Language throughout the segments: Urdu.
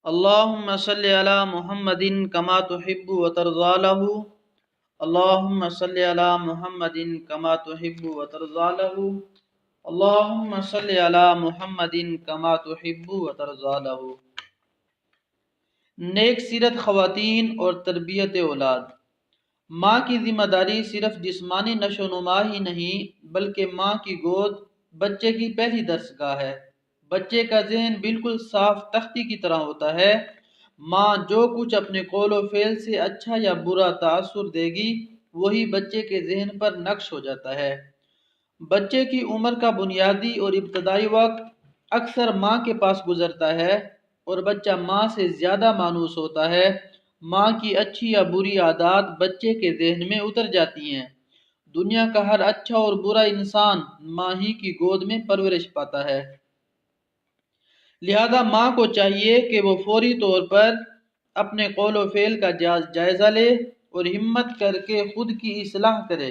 اللهم صل على محمد كما تحب وترضى له. اللهم صل على محمد كما تحب وترضى له. اللهم صل على محمد كما تحب وترضى له. نیک سیرت خواتین اور تربیت اولاد. ماں کی ذمہ داری صرف جسمانی نشو و نما ہی نہیں بلکہ ماں کی گود بچے کی پہلی درسگاہ ہے. بچے کا ذہن بالکل صاف تختی کی طرح ہوتا ہے. ماں جو کچھ اپنے قول و فعل سے اچھا یا برا تاثر دے گی وہی بچے کے ذہن پر نقش ہو جاتا ہے. بچے کی عمر کا بنیادی اور ابتدائی وقت اکثر ماں کے پاس گزرتا ہے اور بچہ ماں سے زیادہ مانوس ہوتا ہے. ماں کی اچھی یا بری عادات بچے کے ذہن میں اتر جاتی ہیں. دنیا کا ہر اچھا اور برا انسان ماں ہی کی گود میں پرورش پاتا ہے. لہذا ماں کو چاہیے کہ وہ فوری طور پر اپنے قول و فعل کا جائزہ لے اور ہمت کر کے خود کی اصلاح کرے،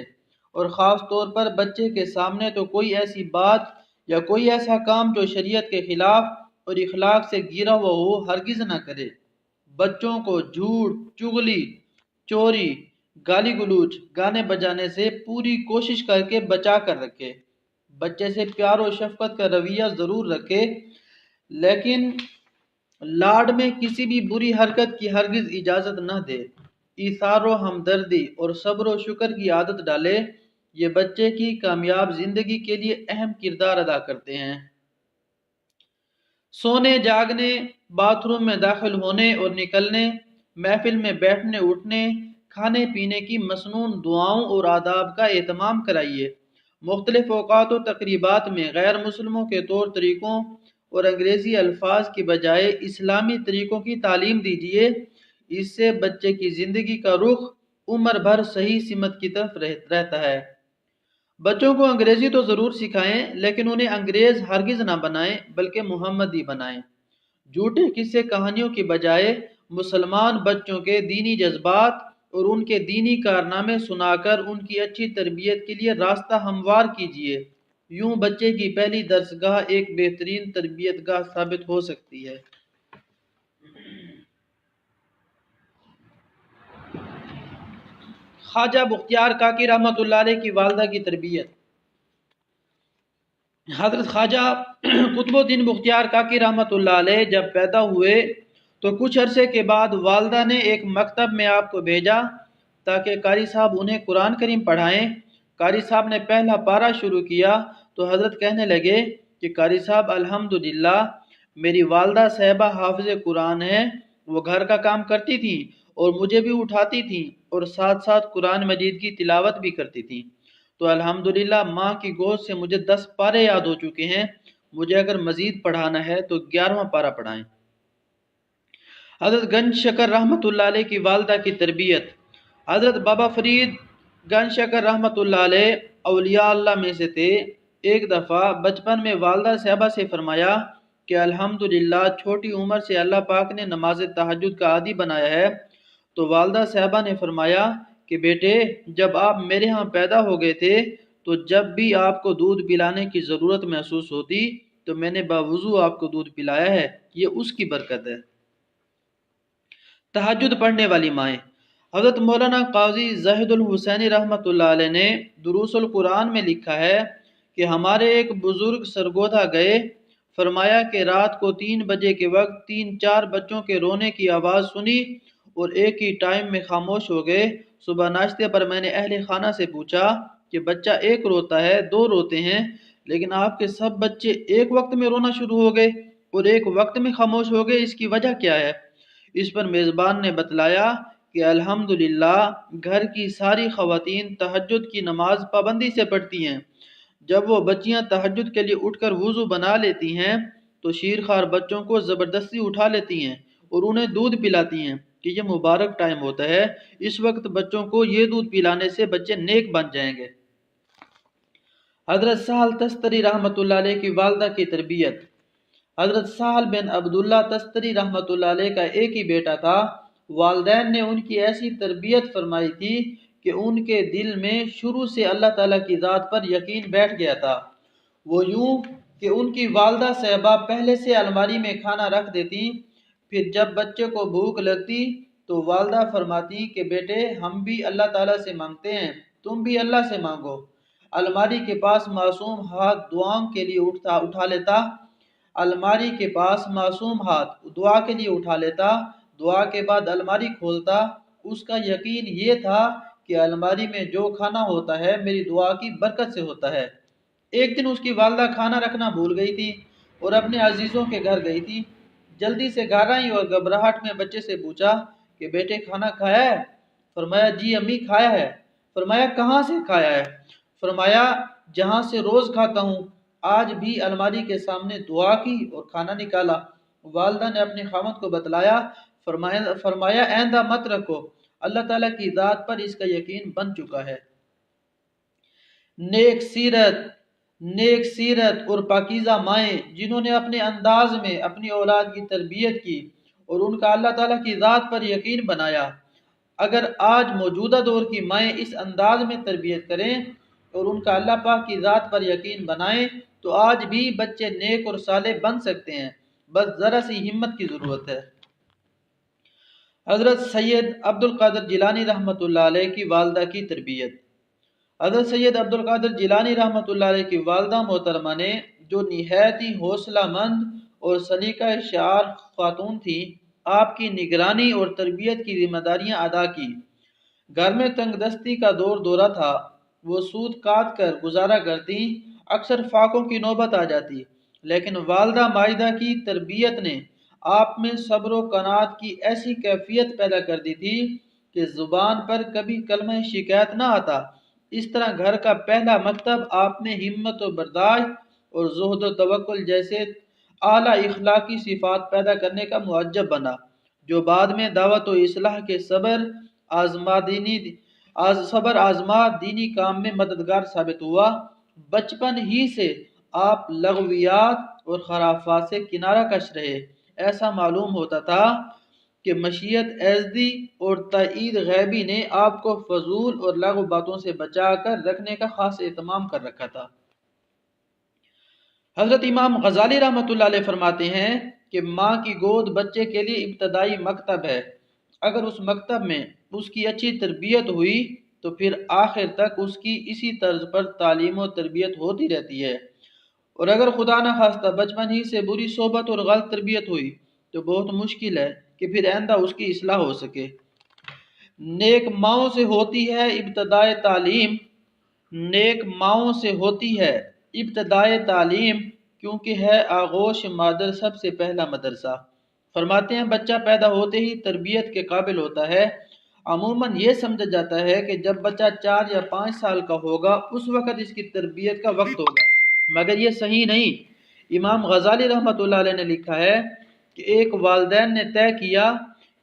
اور خاص طور پر بچے کے سامنے تو کوئی ایسی بات یا کوئی ایسا کام جو شریعت کے خلاف اور اخلاق سے گرا ہوا ہو ہرگز نہ کرے. بچوں کو جھوٹ، چغلی، چوری، گالی گلوچ، گانے بجانے سے پوری کوشش کر کے بچا کر رکھے. بچے سے پیار و شفقت کا رویہ ضرور رکھے لیکن لاڈ میں کسی بھی بری حرکت کی ہرگز اجازت نہ دے. ایثار و ہمدردی اور صبر و شکر کی عادت ڈالے. یہ بچے کی کامیاب زندگی کے لیے اہم کردار ادا کرتے ہیں. سونے، جاگنے، باتھ روم میں داخل ہونے اور نکلنے، محفل میں بیٹھنے اٹھنے، کھانے پینے کی مسنون دعاؤں اور آداب کا اہتمام کرائیے. مختلف اوقات و تقریبات میں غیر مسلموں کے طور طریقوں اور انگریزی الفاظ کی بجائے اسلامی طریقوں کی تعلیم دیجیے. اس سے بچے کی زندگی کا رخ عمر بھر صحیح سمت کی طرف رہتا ہے. بچوں کو انگریزی تو ضرور سکھائیں لیکن انہیں انگریز ہرگز نہ بنائیں بلکہ محمدی بنائیں. جھوٹے قصے کہانیوں کی بجائے مسلمان بچوں کے دینی جذبات اور ان کے دینی کارنامے سنا کر ان کی اچھی تربیت کے لیے راستہ ہموار کیجیے. یوں بچے کی پہلی درسگاہ ایک بہترین تربیت گاہ ثابت ہو سکتی ہے. خواجہ بختیار کاکی رحمۃ اللہ علیہ کی والدہ کی تربیت. حضرت خواجہ قطب الدین بختیار کاکی رحمۃ اللہ علیہ جب پیدا ہوئے تو کچھ عرصے کے بعد والدہ نے ایک مکتب میں آپ کو بھیجا تاکہ قاری صاحب انہیں قرآن کریم پڑھائیں. قاری صاحب نے پہلا پارہ شروع کیا تو حضرت کہنے لگے کہ قاری صاحب الحمدللہ میری والدہ صاحبہ حافظ قرآن ہیں. وہ گھر کا کام کرتی تھیں اور مجھے بھی اٹھاتی تھیں اور ساتھ ساتھ قرآن مجید کی تلاوت بھی کرتی تھیں. تو الحمدللہ ماں کی گود سے مجھے 10 پارے یاد ہو چکے ہیں. مجھے اگر مزید پڑھانا ہے تو 11واں پارہ پڑھائیں. حضرت گنج شکر رحمۃ اللہ علیہ کی والدہ کی تربیت. حضرت بابا فرید گنج شکر رحمۃ اللہ علیہ اولیاء اللہ میں سے تھے. ایک دفعہ بچپن میں والدہ صاحبہ سے فرمایا کہ الحمدللہ چھوٹی عمر سے اللہ پاک نے نماز تہجد کا عادی بنایا ہے. تو والدہ صاحبہ نے فرمایا کہ بیٹے جب آپ میرے ہاں پیدا ہو گئے تھے تو جب بھی آپ کو دودھ پلانے کی ضرورت محسوس ہوتی تو میں نے باوضو آپ کو دودھ پلایا ہے. یہ اس کی برکت ہے. تہجد پڑھنے والی مائیں. حضرت مولانا قاضی زاہد الحسینی رحمۃ اللہ علیہ نے دروس القرآن میں لکھا ہے کہ ہمارے ایک بزرگ سرگودا گئے. فرمایا کہ رات کو 3 بجے کے وقت 3-4 بچوں کے رونے کی آواز سنی اور ایک ہی ٹائم میں خاموش ہو گئے. صبح ناشتے پر میں نے اہل خانہ سے پوچھا کہ بچہ ایک روتا ہے 2 روتے ہیں لیکن آپ کے سب بچے ایک وقت میں رونا شروع ہو گئے اور ایک وقت میں خاموش ہو گئے، اس کی وجہ کیا ہے؟ اس پر میزبان نے بتلایا کہ الحمدللہ گھر کی ساری خواتین تہجد کی نماز پابندی سے پڑھتی ہیں. جب وہ بچیاں تہجد کے لیے اٹھ کر وضو بنا لیتی ہیں تو شیرخوار بچوں کو زبردستی اٹھا لیتی ہیں اور انہیں دودھ پلاتی ہیں کہ یہ مبارک ٹائم ہوتا ہے، اس وقت بچوں کو یہ دودھ پلانے سے بچے نیک بن جائیں گے. حضرت سہل تستری رحمۃ اللہ علیہ کی والدہ کی تربیت. حضرت سہل بن عبداللہ تستری رحمۃ اللہ علیہ کا ایک ہی بیٹا تھا. والدین نے ان کی ایسی تربیت فرمائی تھی کہ ان کے دل میں شروع سے اللہ تعالیٰ کی ذات پر یقین بیٹھ گیا تھا. وہ یوں کہ ان کی والدہ صاحبہ پہلے سے الماری میں کھانا رکھ دیتی پھر جب بچے کو بھوک لگتی تو والدہ فرماتی کہ بیٹے ہم بھی اللہ تعالیٰ سے مانگتے ہیں، تم بھی اللہ سے مانگو۔ الماری کے پاس معصوم ہاتھ دعاؤں کے لیے اٹھا لیتا، الماری کے پاس معصوم ہاتھ دعا کے لیے اٹھا لیتا، دعا کے بعد الماری کھولتا۔ اس کا یقین یہ تھا کہ الماری میں جو کھانا ہوتا ہے میری دعا کی برکت سے ہوتا ہے۔ ایک دن اس کی والدہ کھانا رکھنا بھول گئی تھی اور اپنے عزیزوں کے گھر گئی تھی۔ جلدی سے گھر آئی اور گھبراہٹ میں بچے سے پوچھا کہ بیٹے کھانا کھایا ہے؟ فرمایا جی امی کھایا ہے۔ فرمایا کہاں سے کھایا ہے؟ فرمایا جہاں سے روز کھاتا ہوں۔ آج بھی الماری کے سامنے دعا کی اور کھانا نکالا۔ والدہ نے اپنے خاوند کو بتلایا، فرمایا آئندہ مت رکھو، اللہ تعالیٰ کی ذات پر اس کا یقین بن چکا ہے۔ نیک سیرت اور پاکیزہ مائیں جنہوں نے اپنے انداز میں اپنی اولاد کی تربیت کی اور ان کا اللہ تعالیٰ کی ذات پر یقین بنایا۔ اگر آج موجودہ دور کی مائیں اس انداز میں تربیت کریں اور ان کا اللہ پاک کی ذات پر یقین بنائیں تو آج بھی بچے نیک اور صالح بن سکتے ہیں، بس ذرا سی ہمت کی ضرورت ہے۔ حضرت سید عبد القادر جیلانی رحمۃ اللہ علیہ کی والدہ کی تربیت۔ حضرت سید عبد القادر جیلانی رحمۃ اللہ علیہ کی والدہ محترمہ نے جو نہایت ہی حوصلہ مند اور سلیقہ شعار خاتون تھی، آپ کی نگرانی اور تربیت کی ذمہ داریاں ادا کی۔ گھر میں تنگ دستی کا دورہ تھا، وہ سود کاٹ کر گزارا کرتی، اکثر فاقوں کی نوبت آ جاتی، لیکن والدہ مائدہ کی تربیت نے آپ میں صبر و قناعت کی ایسی کیفیت پیدا کر دی تھی کہ زبان پر کبھی کلمہ شکایت نہ آتا۔ اس طرح گھر کا پہلا مکتب آپ میں ہمت و برداشت اور زہد و توکل جیسے اعلیٰ اخلاقی صفات پیدا کرنے کا معجب بنا، جو بعد میں دعوت و اصلاح کے صبر آزما دینی کام میں مددگار ثابت ہوا۔ بچپن ہی سے آپ لغویات اور خرافات سے کنارہ کش رہے۔ ایسا معلوم ہوتا تھا کہ مشیت ایزدی اور تائید غیبی نے آپ کو فضول اور لغو باتوں سے بچا کر رکھنے کا خاص اہتمام کر رکھا تھا۔ حضرت امام غزالی رحمۃ اللہ علیہ فرماتے ہیں کہ ماں کی گود بچے کے لیے ابتدائی مکتب ہے۔ اگر اس مکتب میں اس کی اچھی تربیت ہوئی تو پھر آخر تک اس کی اسی طرز پر تعلیم و تربیت ہوتی رہتی ہے، اور اگر خدا نہ خواستہ بچپن ہی سے بری صحبت اور غلط تربیت ہوئی تو بہت مشکل ہے کہ پھر آئندہ اس کی اصلاح ہو سکے۔ نیک ماؤں سے ہوتی ہے ابتدائے تعلیم، نیک ماؤں سے ہوتی ہے ابتدائے تعلیم، کیونکہ ہے آغوش مادر سب سے پہلا مدرسہ۔ فرماتے ہیں بچہ پیدا ہوتے ہی تربیت کے قابل ہوتا ہے۔ عموماً یہ سمجھا جاتا ہے کہ جب بچہ 4 یا 5 سال کا ہوگا اس وقت اس کی تربیت کا وقت ہوگا، مگر یہ صحیح نہیں۔ امام غزالی رحمۃ اللہ علیہ نے لکھا ہے کہ ایک والدین نے طے کیا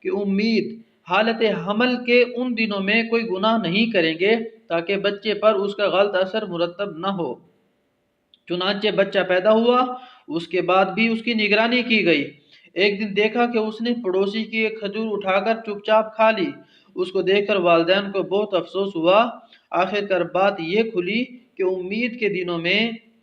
کہ امید حالت حمل کے ان دنوں میں کوئی گناہ نہیں کریں گے تاکہ بچے پر اس کا غلط اثر مرتب نہ ہو۔ چنانچہ بچہ پیدا ہوا، اس کے بعد بھی اس کی نگرانی کی گئی۔ ایک دن دیکھا کہ اس نے پڑوسی کی ایک کھجور اٹھا کر چپ چاپ کھا لی۔ اس کو دیکھ کر والدین کو بہت افسوس ہوا۔ آخر کار بات یہ کھلی کہ امید کے دنوں میں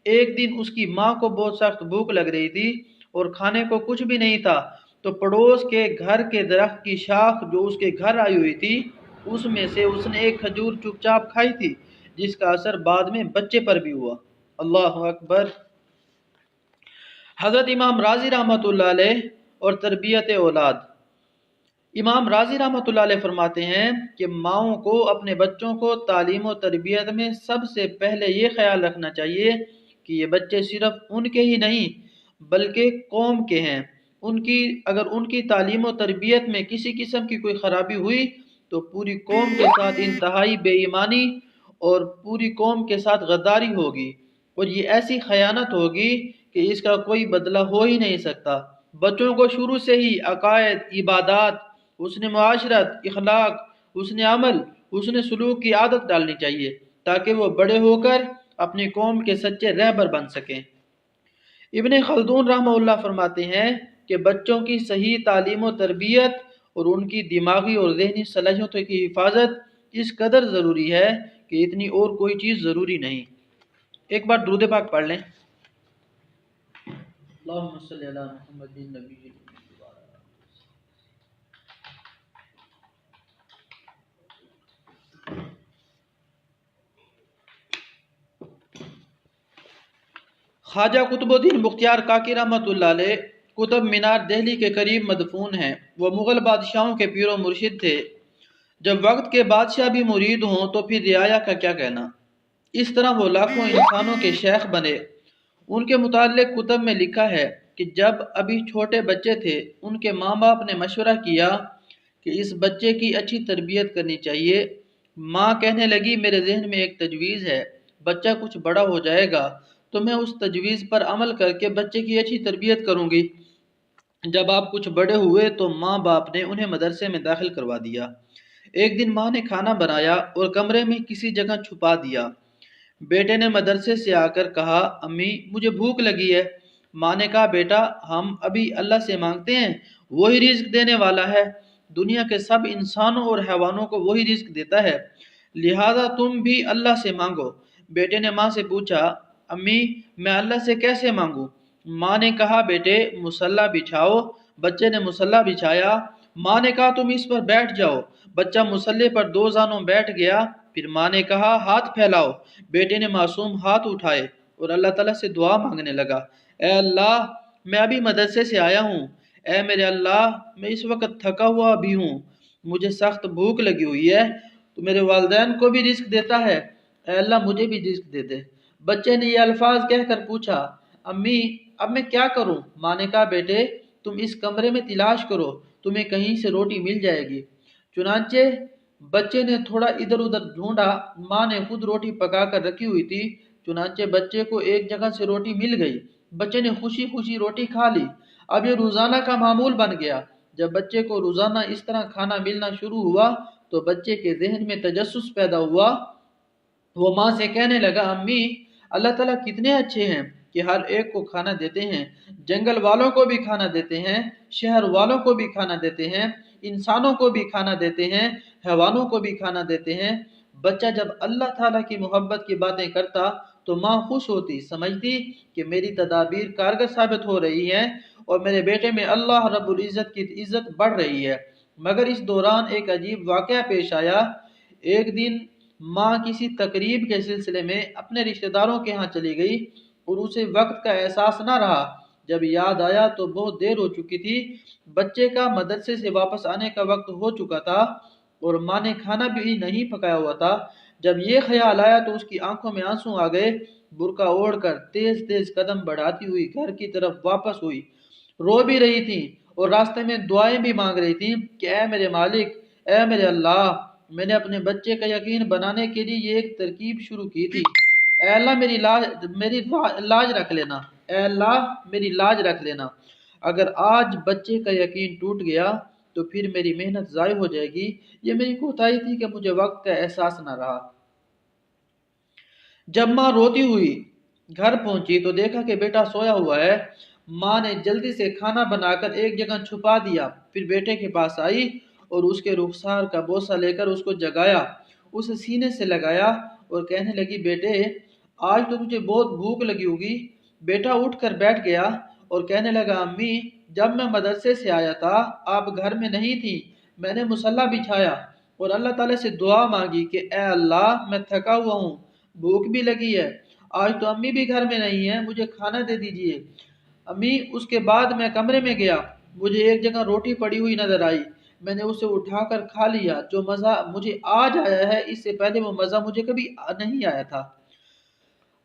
ایک دن اس کی ماں کو بہت سخت بھوک لگ رہی تھی اور کھانے کو کچھ بھی نہیں تھا، تو پڑوس کے گھر کے درخت کی شاخ جو اس کے گھر آئی ہوئی تھی اس میں سے اس نے ایک کھجور چپ چاپ کھائی تھی، جس کا اثر بعد میں بچے پر بھی ہوا۔ اللہ اکبر۔ حضرت امام راضی رحمۃ اللہ علیہ اور تربیت اولاد۔ امام راضی رحمۃ اللہ علیہ فرماتے ہیں کہ ماؤں کو اپنے بچوں کو تعلیم و تربیت میں سب سے پہلے یہ خیال رکھنا چاہیے کہ یہ بچے صرف ان کے ہی نہیں بلکہ قوم کے ہیں۔ اگر ان کی تعلیم و تربیت میں کسی قسم کی کوئی خرابی ہوئی تو پوری قوم کے ساتھ انتہائی بے ایمانی اور پوری قوم کے ساتھ غداری ہوگی، اور یہ ایسی خیانت ہوگی کہ اس کا کوئی بدلہ ہو ہی نہیں سکتا۔ بچوں کو شروع سے ہی عقائد، عبادات، حسن معاشرت، اخلاق، حسن عمل، حسن سلوک کی عادت ڈالنی چاہیے تاکہ وہ بڑے ہو کر اپنی قوم کے سچے رہبر بن سکیں۔ ابن خلدون رحمہ اللہ فرماتے ہیں کہ بچوں کی صحیح تعلیم و تربیت اور ان کی دماغی اور ذہنی صلاحیتوں کی حفاظت اس قدر ضروری ہے کہ اتنی اور کوئی چیز ضروری نہیں۔ ایک بار درود پاک پڑھ لیں۔ اللہم صلی علی محمد نبی خواجہ قطب الدین بختیار کاکی رحمۃ اللہ علیہ قطب مینار دہلی کے قریب مدفون ہیں۔ وہ مغل بادشاہوں کے پیر و مرشد تھے۔ جب وقت کے بادشاہ بھی مرید ہوں تو پھر رعایا کا کیا کہنا۔ اس طرح وہ لاکھوں انسانوں کے شیخ بنے۔ ان کے متعلق کتب میں لکھا ہے کہ جب ابھی چھوٹے بچے تھے ان کے ماں باپ نے مشورہ کیا کہ اس بچے کی اچھی تربیت کرنی چاہیے۔ ماں کہنے لگی میرے ذہن میں ایک تجویز ہے، بچہ کچھ بڑا ہو جائے گا تو میں اس تجویز پر عمل کر کے بچے کی اچھی تربیت کروں گی۔ جب آپ کچھ بڑے ہوئے تو ماں باپ نے انہیں مدرسے میں داخل کروا دیا۔ ایک دن ماں نے کھانا بنایا اور کمرے میں کسی جگہ چھپا دیا۔ بیٹے نے مدرسے سے آ کر کہا امی مجھے بھوک لگی ہے۔ ماں نے کہا بیٹا ہم ابھی اللہ سے مانگتے ہیں، وہی رزق دینے والا ہے۔ دنیا کے سب انسانوں اور حیوانوں کو وہی رزق دیتا ہے، لہذا تم بھی اللہ سے مانگو۔ بیٹے نے ماں سے پوچھا امی میں اللہ سے کیسے مانگوں؟ ماں نے کہا بیٹے مصلی بچھاؤ۔ بچے نے مصلی بچھایا۔ ماں نے کہا تم اس پر بیٹھ جاؤ۔ بچہ مصلی پر دو زانوں بیٹھ گیا۔ پھر ماں نے کہا ہاتھ پھیلاؤ۔ بیٹے نے معصوم ہاتھ اٹھائے اور اللہ تعالیٰ سے دعا مانگنے لگا، اے اللہ میں ابھی مدرسے سے آیا ہوں، اے میرے اللہ میں اس وقت تھکا ہوا بھی ہوں، مجھے سخت بھوک لگی ہوئی ہے، تو میرے والدین کو بھی رزق دیتا ہے، اے اللہ مجھے بھی رزق دے دے۔ بچے نے یہ الفاظ کہہ کر پوچھا امی اب میں کیا کروں؟ ماں نے کہا بیٹے تم اس کمرے میں تلاش کرو، تمہیں کہیں سے روٹی مل جائے گی۔ چنانچہ بچے نے تھوڑا ادھر ادھر ڈھونڈا، ماں نے خود روٹی پکا کر رکھی ہوئی تھی، چنانچہ بچے کو ایک جگہ سے روٹی مل گئی۔ بچے نے خوشی خوشی روٹی کھا لی۔ اب یہ روزانہ کا معمول بن گیا۔ جب بچے کو روزانہ اس طرح کھانا ملنا شروع ہوا تو بچے کے ذہن میں تجسس پیدا ہوا۔ وہ ماں سے کہنے لگا امی اللہ تعالیٰ کتنے اچھے ہیں کہ ہر ایک کو کھانا دیتے ہیں، جنگل والوں کو بھی کھانا دیتے ہیں، شہر والوں کو بھی کھانا دیتے ہیں، انسانوں کو بھی کھانا دیتے ہیں، حیوانوں کو بھی کھانا دیتے ہیں۔ بچہ جب اللہ تعالیٰ کی محبت کی باتیں کرتا تو ماں خوش ہوتی، سمجھتی کہ میری تدابیر کارگر ثابت ہو رہی ہیں اور میرے بیٹے میں اللہ رب العزت کی عزت بڑھ رہی ہے۔ مگر اس دوران ایک عجیب واقعہ پیش آیا۔ ایک دن ماں کسی تقریب کے سلسلے میں اپنے رشتہ داروں کے ہاں چلی گئی اور اسے وقت کا احساس نہ رہا۔ جب یاد آیا تو بہت دیر ہو چکی تھی، بچے کا مدرسے سے واپس آنے کا وقت ہو چکا تھا اور ماں نے کھانا بھی نہیں پکایا ہوا تھا۔ جب یہ خیال آیا تو اس کی آنکھوں میں آنسو آ گئے۔ برقع اوڑھ کر تیز تیز قدم بڑھاتی ہوئی گھر کی طرف واپس ہوئی، رو بھی رہی تھی اور راستے میں دعائیں بھی مانگ رہی تھی کہ اے میرے مالک، اے میرے اللہ، میں نے اپنے بچے کا یقین بنانے کے لیے یہ ایک ترکیب شروع کی تھی، اے اللہ میری لاج رکھ لینا، اے اللہ میری لاج رکھ لینا۔ اگر آج بچے کا یقین ٹوٹ گیا تو پھر میری محنت ضائع ہو جائے گی۔ یہ میری کوتاہی تھی کہ مجھے وقت کا احساس نہ رہا۔ جب ماں روتی ہوئی گھر پہنچی تو دیکھا کہ بیٹا سویا ہوا ہے۔ ماں نے جلدی سے کھانا بنا کر ایک جگہ چھپا دیا، پھر بیٹے کے پاس آئی اور اس کے رخسار کا بوسہ لے کر اس کو جگایا، اسے سینے سے لگایا اور کہنے لگی بیٹے آج تو تجھے بہت بھوک لگی ہوگی۔ بیٹا اٹھ کر بیٹھ گیا اور کہنے لگا امی جب میں مدرسے سے آیا تھا آپ گھر میں نہیں تھی، میں نے مصلی بچھایا اور اللہ تعالیٰ سے دعا مانگی کہ اے اللہ میں تھکا ہوا ہوں، بھوک بھی لگی ہے، آج تو امی بھی گھر میں نہیں ہے، مجھے کھانا دے دیجئے امی۔ اس کے بعد میں کمرے میں گیا، مجھے ایک جگہ روٹی پڑی ہوئی نظر آئی، میں نے اسے اٹھا کر کھا لیا۔ جو مزہ مجھے آج آیا ہے اس سے پہلے وہ مزہ مجھے کبھی نہیں آیا تھا۔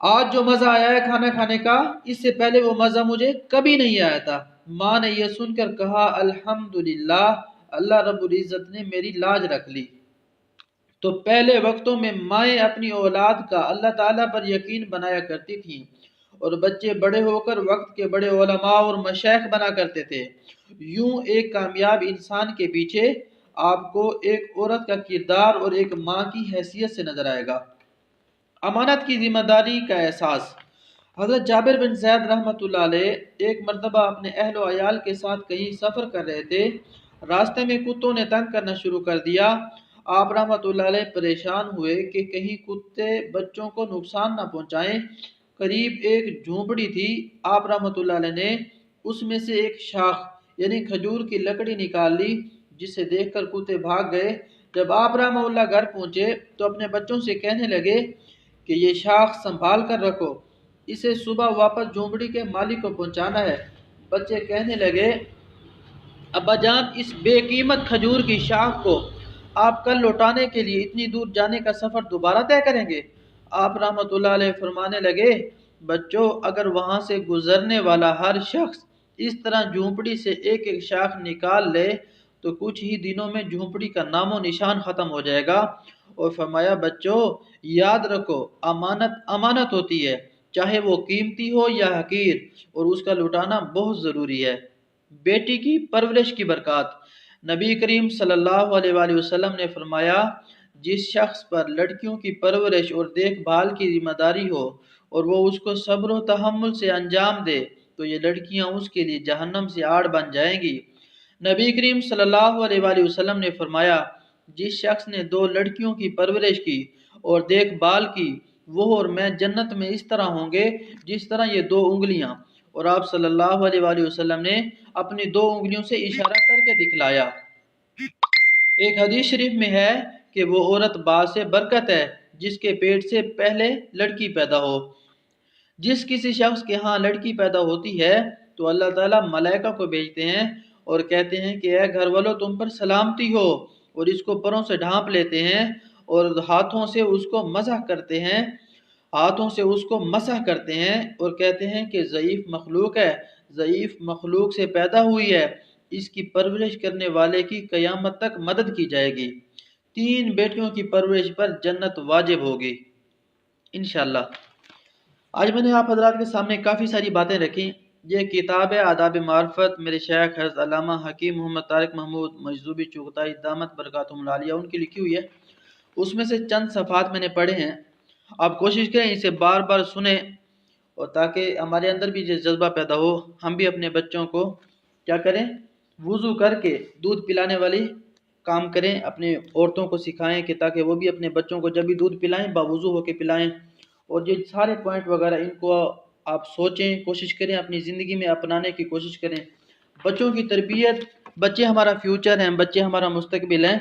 آج جو مزہ آیا ہے کھانا کھانے کا اس سے پہلے وہ مزہ مجھے کبھی نہیں آیا تھا۔ ماں نے یہ سن کر کہا الحمدللہ، اللہ رب العزت نے میری لاج رکھ لی۔ تو پہلے وقتوں میں مائیں اپنی اولاد کا اللہ تعالیٰ پر یقین بنایا کرتی تھیں اور بچے بڑے ہو کر وقت کے بڑے علماء اور مشائخ بنا کرتے تھے۔ یوں ایک کامیاب انسان کے پیچھے آپ کو ایک عورت کا کردار اور ایک ماں کی حیثیت سے نظر آئے گا۔ امانت کی ذمہ داری کا احساس۔ حضرت جابر بن زید رحمۃ اللہ علیہ ایک مرتبہ اپنے اہل و عیال کے ساتھ کہیں سفر کر رہے تھے، راستے میں کتوں نے تنگ کرنا شروع کر دیا۔ آپ رحمۃ اللہ علیہ پریشان ہوئے کہ کہیں کتے بچوں کو نقصان نہ پہنچائیں۔ قریب ایک جھونپڑی تھی، آپ رحمۃ اللہ علیہ نے اس میں سے ایک شاخ یعنی کھجور کی لکڑی نکال لی، جسے دیکھ کر کتے بھاگ گئے۔ جب آپ رحمۃ اللہ گھر پہنچے تو اپنے بچوں سے کہنے لگے کہ یہ شاخ سنبھال کر رکھو، اسے صبح واپس جھونپڑی کے مالک کو پہنچانا ہے۔ بچے کہنے لگے ابا جان، اس بے قیمت کھجور کی شاخ کو آپ کل لوٹانے کے لیے اتنی دور جانے کا سفر دوبارہ طے کریں گے؟ آپ رحمت اللہ علیہ فرمانے لگے بچوں، اگر وہاں سے گزرنے والا ہر شخص اس طرح جھونپڑی سے ایک ایک شاخ نکال لے تو کچھ ہی دنوں میں جھونپڑی کا نام و نشان ختم ہو جائے گا۔ اور فرمایا بچوں، یاد رکھو، امانت امانت ہوتی ہے، چاہے وہ قیمتی ہو یا حقیر، اور اس کا لٹانا بہت ضروری ہے۔ بیٹی کی پرورش کی برکات۔ نبی کریم صلی اللہ علیہ وآلہ وسلم نے فرمایا جس شخص پر لڑکیوں کی پرورش اور دیکھ بھال کی ذمہ داری ہو اور وہ اس کو صبر و تحمل سے انجام دے تو یہ لڑکیاں اس کے لیے جہنم سے آڑ بن جائیں گی۔ نبی کریم صلی اللہ علیہ وآلہ وسلم نے فرمایا جس شخص نے 2 لڑکیوں کی پرورش کی اور دیکھ بھال کی، وہ اور میں جنت میں اس طرح ہوں گے جس طرح یہ 2 انگلیاں، اور آپ صلی اللہ علیہ وآلہ وسلم نے اپنی 2 انگلیوں سے اشارہ کر کے دکھلایا۔ ایک حدیث شریف میں ہے کہ وہ عورت باعث برکت ہے جس کے پیٹ سے پہلے لڑکی پیدا ہو۔ جس کسی شخص کے ہاں لڑکی پیدا ہوتی ہے تو اللہ تعالیٰ ملائکہ کو بھیجتے ہیں اور کہتے ہیں کہ اے گھر والوں، تم پر سلامتی ہو، اور اس کو پروں سے ڈھانپ لیتے ہیں اور ہاتھوں سے اس کو مسح کرتے ہیں، اور کہتے ہیں کہ ضعیف مخلوق ہے، ضعیف مخلوق سے پیدا ہوئی ہے، اس کی پرورش کرنے والے کی قیامت تک مدد کی جائے گی۔ 3 بیٹیوں کی پرورش پر جنت واجب ہوگی انشاءاللہ۔ آج میں نے آپ حضرات کے سامنے کافی ساری باتیں رکھی۔ یہ کتاب ہے آداب معرفت، میرے شیخ حضرت علامہ حکیم محمد طارق محمود مجذوبی چغتائی دامت برکاتہم العالیہ ان کی لکھی ہوئی ہے۔ اس میں سے چند صفحات میں نے پڑھے ہیں، آپ کوشش کریں اسے بار بار سنیں، اور تاکہ ہمارے اندر بھی یہ جذبہ پیدا ہو، ہم بھی اپنے بچوں کو کیا کریں، وضو کر کے دودھ پلانے والی کام کریں، اپنے عورتوں کو سکھائیں کہ تاکہ وہ بھی اپنے بچوں کو جب بھی دودھ پلائیں باوضو ہو کے پلائیں۔ اور یہ سارے پوائنٹ وغیرہ ان کو آپ سوچیں، کوشش کریں اپنی زندگی میں اپنانے کی کوشش کریں۔ بچوں کی تربیت، بچے ہمارا فیوچر ہیں، بچے ہمارا مستقبل ہیں۔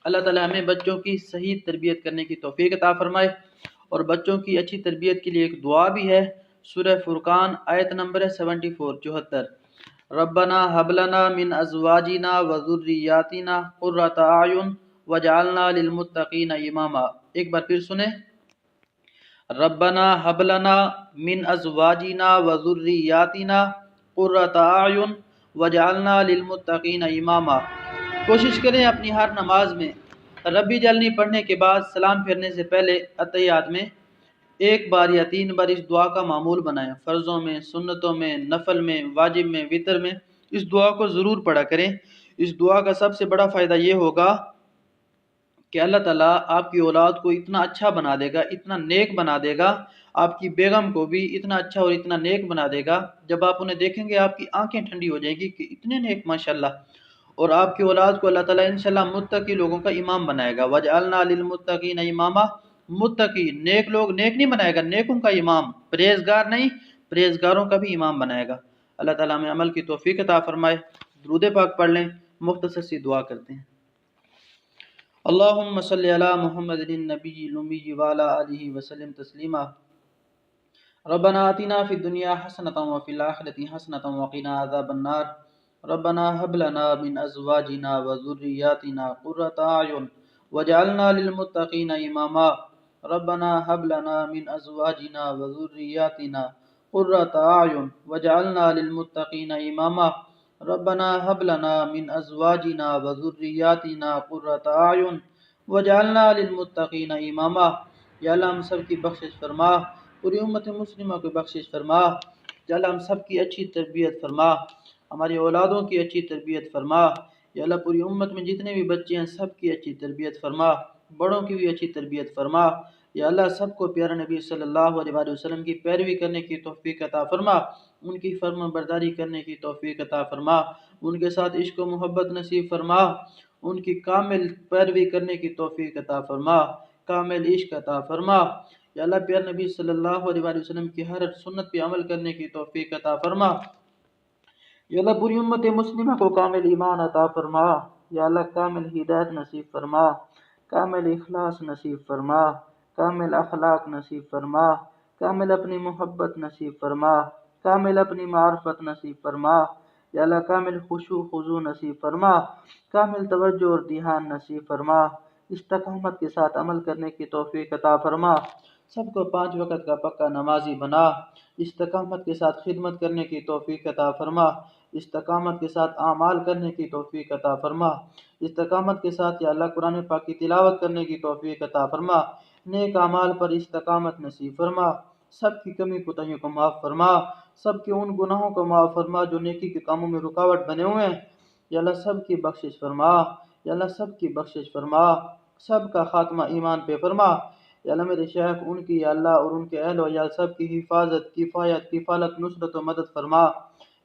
اللہ تعالیٰ ہمیں بچوں کی صحیح تربیت کرنے کی توفیق عطا فرمائے۔ اور بچوں کی اچھی تربیت کے لیے ایک دعا بھی ہے، سورہ فرقان آیت نمبر 74 ربنا هب لنا من ازواجنا وذریاتنا قرۃ اعین واجعلنا للمتقین اماما۔ ایک بار پھر سنیں، ربنا هب لنا من ازواجنا وذریاتنا قرۃ اعین واجعلنا للمتقین اماما۔ کوشش کریں اپنی ہر نماز میں ربی جلنی پڑھنے کے بعد سلام پھیرنے سے پہلے اتحیات میں 1 بار یا 3 بار اس دعا کا معمول بنائیں۔ فرضوں میں، سنتوں میں، نفل میں، واجب میں، وتر میں اس دعا کو ضرور پڑھا کریں۔ اس دعا کا سب سے بڑا فائدہ یہ ہوگا کہ اللہ تعالیٰ آپ کی اولاد کو اتنا اچھا بنا دے گا، اتنا نیک بنا دے گا، آپ کی بیگم کو بھی اتنا اچھا اور اتنا نیک بنا دے گا، جب آپ انہیں دیکھیں گے آپ کی آنکھیں ٹھنڈی ہو جائیں گی کہ اتنے نیک ماشاءاللہ۔ اور آپ کی اولاد کو اللہ تعالیٰ انشاءاللہ متقی لوگوں کا امام بنائے گا۔ وَجْعَلْنَا لِلْمُتَّقِينَ اماما، متقی نیک لوگ نیک نہیں بنائے گا، نیکوں کا امام، پرہیزگار نہیں، پرہیزگاروں کا بھی امام بنائے گا۔ اللہ تعالیٰ ہمیں عمل کی توفیق عطا فرمائے۔ درود پاک پڑھ لیں، مختصر سی دعا کرتے ہیں۔ اللہم صلی علی محمد النبی الامی وعلی آلہ وسلم تسلیما۔ ربنا آتنا فی الدنیا حسنۃ وفی الآخرۃ حسنۃ وقنا عذاب النار۔ ربنا هب لنا من ازواجنا وذریاتنا قرۃ اعین واجعلنا للمتقین اماما۔ ربنا هب لنا من ازواجنا وذریاتنا قرۃ اعین واجعلنا للمتقین اماما۔ ربنا هب لنا من ازواجنا وذریاتنا قرۃ اعین واجعلنا للمتقین اماما۔ یا اللہ ہم سب کی بخشش فرما، پوری امت مسلمہ کو بخشش فرما۔ یا اللہ ہم سب کی اچھی تربیت فرما، ہماری اولادوں کی اچھی تربیت فرما۔ یا اللہ پوری امت میں جتنے بھی بچے ہیں سب کی اچھی تربیت فرما، بڑوں کی بھی اچھی تربیت فرما۔ یا اللہ سب کو پیارے نبی صلی اللہ علیہ وآلہ وسلم کی پیروی کرنے کی توفیق عطا فرما، ان کی فرما برداری کرنے کی توفیق عطا فرما، ان کے ساتھ عشق و محبت نصیب فرما، ان کی کامل پیروی کرنے کی توفیق عطا فرما، کامل عشق عطا فرما۔ یا اللہ پیارے نبی صلی اللہ علیہ وآلہ وسلم کی ہر سنت پہ عمل کرنے کی توفیق عطا فرما۔ یا اللہ پوری امت مسلمہ کو کامل ایمان عطا فرما۔ یا اللہ کامل ہدایت نصیب فرما، کامل اخلاص نصیب فرما، کامل اخلاق نصیب فرما، کامل اپنی محبت نصیب فرما، کامل اپنی معرفت نصیب فرما، یا اللہ کامل خشوع خضوع نصیب فرما، کامل توجہ اور دھیان نصیب فرما، استقامت کے ساتھ عمل کرنے کی توفیق عطا فرما، سب کو 5 وقت کا پکا نمازی بنا، استقامت کے ساتھ خدمت کرنے کی توفیق عطا فرما، استقامت کے ساتھ اعمال کرنے کی توفیق عطا فرما، استقامت کے ساتھ یا اللہ قرآن پاک کی تلاوت کرنے کی توفیق عطا فرما، نیک اعمال پر استقامت نصیب فرما، سب کی کمی کوتاہیوں کو معاف فرما، سب کے ان گناہوں کو معاف فرما جو نیکی کے کاموں میں رکاوٹ بنے ہوئے ہیں، یا اللہ سب کی بخشش فرما، یا اللہ سب کی بخشش فرما، سب کا خاتمہ ایمان پہ فرما، یا اللہ میرے شیخ ان کی یا اللہ اور ان کے اہل و عیال سب کی حفاظت، کفایت، کفالت، نصرت و مدد فرما،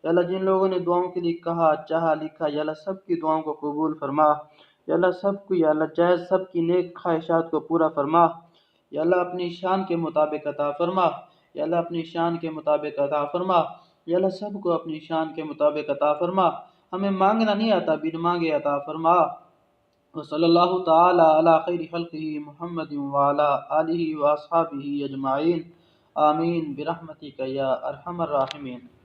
یا اللہ جن لوگوں نے دعاؤں کے لیے کہا، چاہا، لکھا، یا اللہ سب کی دعاؤں کو قبول فرما، یا اللہ سب کو یا اللہ جائز سب کی نیک خواہشات کو پورا فرما، یا اللہ اپنی شان کے مطابق عطا فرما، یا اللہ اپنی شان کے مطابق عطا فرما، یا اللہ سب کو اپنی شان کے مطابق عطا فرما، ہمیں مانگنا نہیں آتا بن مانگے عطا فرما، وصلی اللہ تعالی علی خیر خلقہ محمد وعلی آلہ واصحابہ اجمعین، آمین برحمتک یا ارحم الراحمین۔